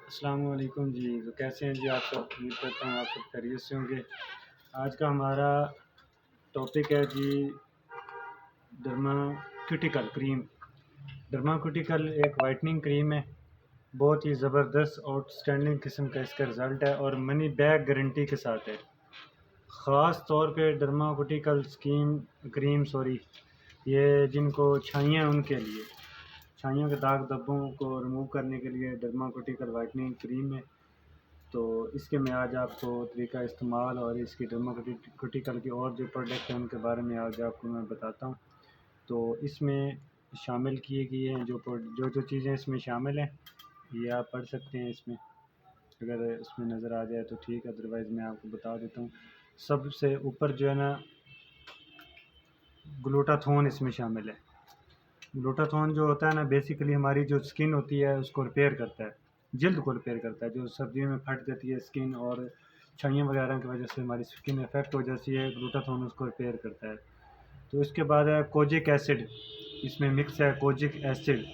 السلام علیکم جی، تو کیسے ہیں جی آپ سب؟ امید کرتا ہوں آپ سب خیریت سے ہوں گے۔ آج کا ہمارا ٹاپک ہے جی ڈرماکیوٹیکل کریم۔ ڈرماکیوٹیکل ایک وائٹننگ کریم ہے، بہت ہی زبردست آؤٹ اسٹینڈنگ قسم کا اس کا رزلٹ ہے اور منی بیک گارنٹی کے ساتھ ہے۔ خاص طور پہ ڈرماکیوٹیکل کریم یہ جن کو چھائیاں ہیں ان کے لیے، چھائیوں کے داغ دھبوں کو ریموو کرنے کے لیے ڈرماکیوٹیکل وائٹننگ کریم ہے۔ تو اس کے میں آج آپ کو طریقہ استعمال اور اس کی ڈرماکیوٹیکل کی اور جو پروڈکٹ ہیں ان کے بارے میں آج آپ کو میں بتاتا ہوں۔ تو اس میں شامل کیے گئے ہیں جو چیزیں اس میں شامل ہیں یہ آپ پڑھ سکتے ہیں اس میں، اگر اس میں نظر آ جائے تو ٹھیک ہے، ادروائز میں آپ کو بتا دیتا ہوں۔ سب سے اوپر جو ہے نا گلوٹاتھون اس میں شامل ہے۔ گلوٹاتھون جو ہوتا ہے نا بیسیکلی ہماری جو اسکن ہوتی ہے اس کو ریپیئر کرتا ہے، جلد کو ریپیئر کرتا ہے، جو سردیوں میں پھٹ جاتی ہے اسکن اور چھائیاں وغیرہ کی وجہ سے ہماری اسکن افیکٹ ہو جاتی ہے، گلوٹاتھون اس کو ریپیئر کرتا ہے۔ تو اس کے بعد ہے کوجک ایسڈ، اس میں مکس ہے کوجک ایسڈ۔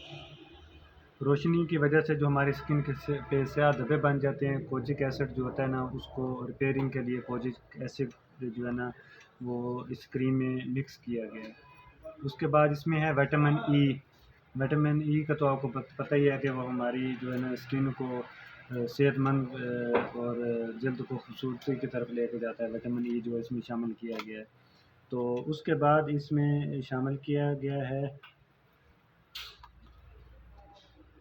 روشنی کی وجہ سے جو ہماری اسکن پہ سیاہ دھبے بن جاتے ہیں، کوجک ایسڈ جو ہوتا ہے نا اس کو ریپیئرنگ کے لیے کوجک ایسڈ جو ہے نا وہ اس کریم میں مکس کیا گیا ہے۔ اس کے بعد اس میں ہے وٹامن ای۔ وٹامن ای کا تو آپ کو پتہ ہی ہے کہ وہ ہماری جو ہے نا اسکن کو صحت مند اور جلد کو خوبصورتی کی طرف لے کے جاتا ہے، وٹامن ای جو اس میں شامل کیا گیا ہے۔ تو اس کے بعد اس میں شامل کیا گیا ہے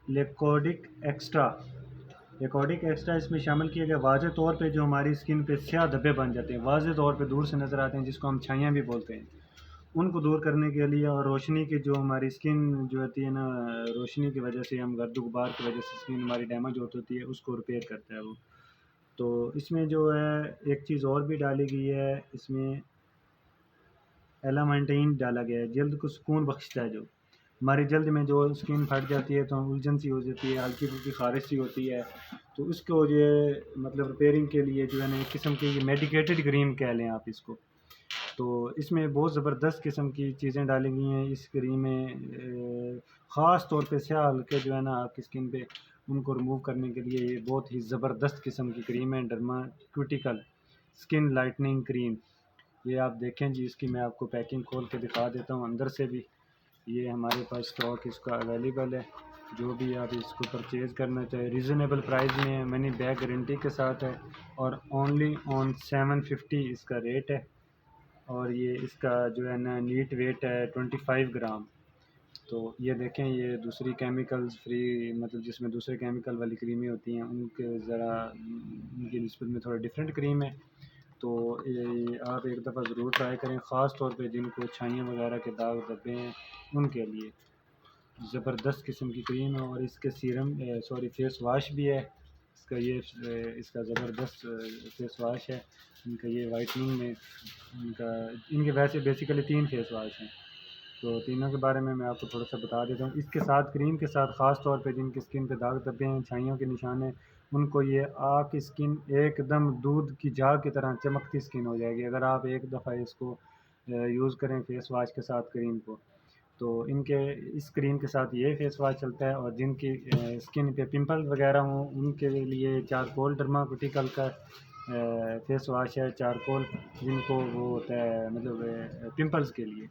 لیکوڈک ایکسٹرا۔ لیکوڈک ایکسٹرا اس میں شامل کیا گیا واضح طور پہ جو ہماری اسکن پہ سیاہ دھبے بن جاتے ہیں، واضح طور پہ دور سے نظر آتے ہیں، جس کو ہم چھائیاں بھی بولتے ہیں، ان کو دور کرنے کے لیے، اور روشنی کی جو ہماری اسکن جو ہوتی ہے نا روشنی کی وجہ سے ہم گرد و غبار کی وجہ سے اسکن ہماری ڈیمیج ہوتی ہے اس کو ریپیئر کرتا ہے وہ۔ تو اس میں جو ہے ایک چیز اور بھی ڈالی گئی ہے، اس میں ایلامنٹین ڈالا گیا ہے، جلد کو سکون بخشتا ہے۔ جو ہماری جلد میں جو اسکن پھٹ جاتی ہے تو الجھن سی ہو جاتی ہے، ہلکی پھلکی خارش سی ہوتی ہے، تو اس کو یہ مطلب ریپیئرنگ کے لیے جو ہے نا ایک قسم کی میڈیکیٹڈ کریم کہہ لیں آپ اس کو۔ تو اس میں بہت زبردست قسم کی چیزیں ڈالی گئی ہیں اس کریم میں، خاص طور پہ سیاہ ہلکے جو ہے نا آپ کی اسکن پہ ان کو ریموو کرنے کے لیے یہ بہت ہی زبردست قسم کی کریم ہے، ڈرماکیوٹیکل اسکن لائٹننگ کریم۔ یہ آپ دیکھیں جی، اس کی میں آپ کو پیکنگ کھول کے دکھا دیتا ہوں اندر سے بھی۔ یہ ہمارے پاس اسٹاک اس کا اویلیبل ہے، جو بھی آپ اس کو پرچیز کرنا چاہے ریزنیبل پرائز میں ہے، منی بیک گارنٹی کے ساتھ ہے، اور اونلی آن 750 اس کا ریٹ ہے، اور یہ اس کا جو ہے نا نیٹ ویٹ ہے 25 گرام۔ تو یہ دیکھیں، یہ دوسری کیمیکلز فری مطلب جس میں دوسرے کیمیکل والی کریمیں ہوتی ہیں ان کے ذرا ان کی نسبت میں تھوڑا ڈفرینٹ کریم ہے۔ تو یہ آپ ایک دفعہ ضرور ٹرائی کریں، خاص طور پہ جن کو چھائیاں وغیرہ کے داغ دھبے ہیں ان کے لیے زبردست قسم کی کریم ہے۔ اور اس کے فیس واش بھی ہے، اس کا زبردست فیس واش ہے، ان کا یہ وائٹننگ میں ان کے ویسے بیسیکلی 3 فیس واش ہیں، تو تینوں کے بارے میں آپ کو تھوڑا سا بتا دیتا ہوں۔ اس کے ساتھ کریم کے ساتھ خاص طور پہ جن کی اسکن پہ داغ دھبے ہیں، چھائیوں کے نشان ہیں، ان کو یہ آپ کی اسکن ایک دم دودھ کی جھاگ کی طرح چمکتی اسکن ہو جائے گی اگر آپ ایک دفعہ اس کو یوز کریں فیس واش کے ساتھ کریم کو۔ تو اس کریم کے ساتھ یہ فیس واش چلتا ہے، اور جن کی اسکن پہ پمپل وغیرہ ہوں ان کے لیے چارکول ڈرماکیوٹیکل کا فیس واش ہے، چارکول جن کو وہ ہوتا ہے مطلب پمپلز کے لیے۔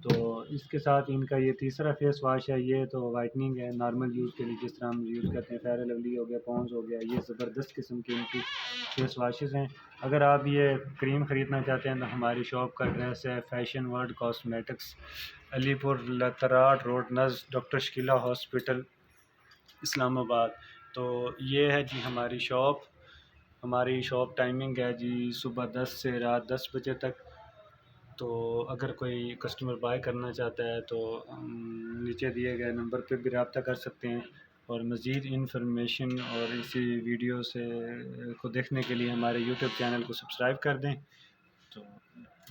تو اس کے ساتھ ان کا یہ تیسرا فیس واش ہے، یہ تو وائٹننگ ہے نارمل یوز کے لیے، جس طرح ہم یوز کرتے ہیں، فیئر اینڈ لولی ہو گیا، پونز ہو گیا، یہ زبردست قسم کی ان کی فیس واشز ہیں۔ اگر آپ یہ کریم خریدنا چاہتے ہیں تو ہماری شاپ کا ایڈریس ہے فیشن ورلڈ کاسمیٹکس، علی پور لتراٹ روڈ نزد ڈاکٹر شکیلہ ہاسپٹل، اسلام آباد۔ تو یہ ہے جی ہماری شاپ ٹائمنگ ہے جی صبح 10 سے رات 10 بجے تک۔ تو اگر کوئی کسٹمر بائی کرنا چاہتا ہے تو نیچے دیے گئے نمبر پہ بھی رابطہ کر سکتے ہیں، اور مزید انفارمیشن اور اسی ویڈیو کو دیکھنے کے لیے ہمارے یوٹیوب چینل کو سبسکرائب کر دیں۔ تو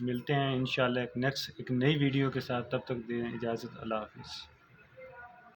ملتے ہیں انشاءاللہ ایک نئی ویڈیو کے ساتھ، تب تک دیں اجازت، اللہ حافظ۔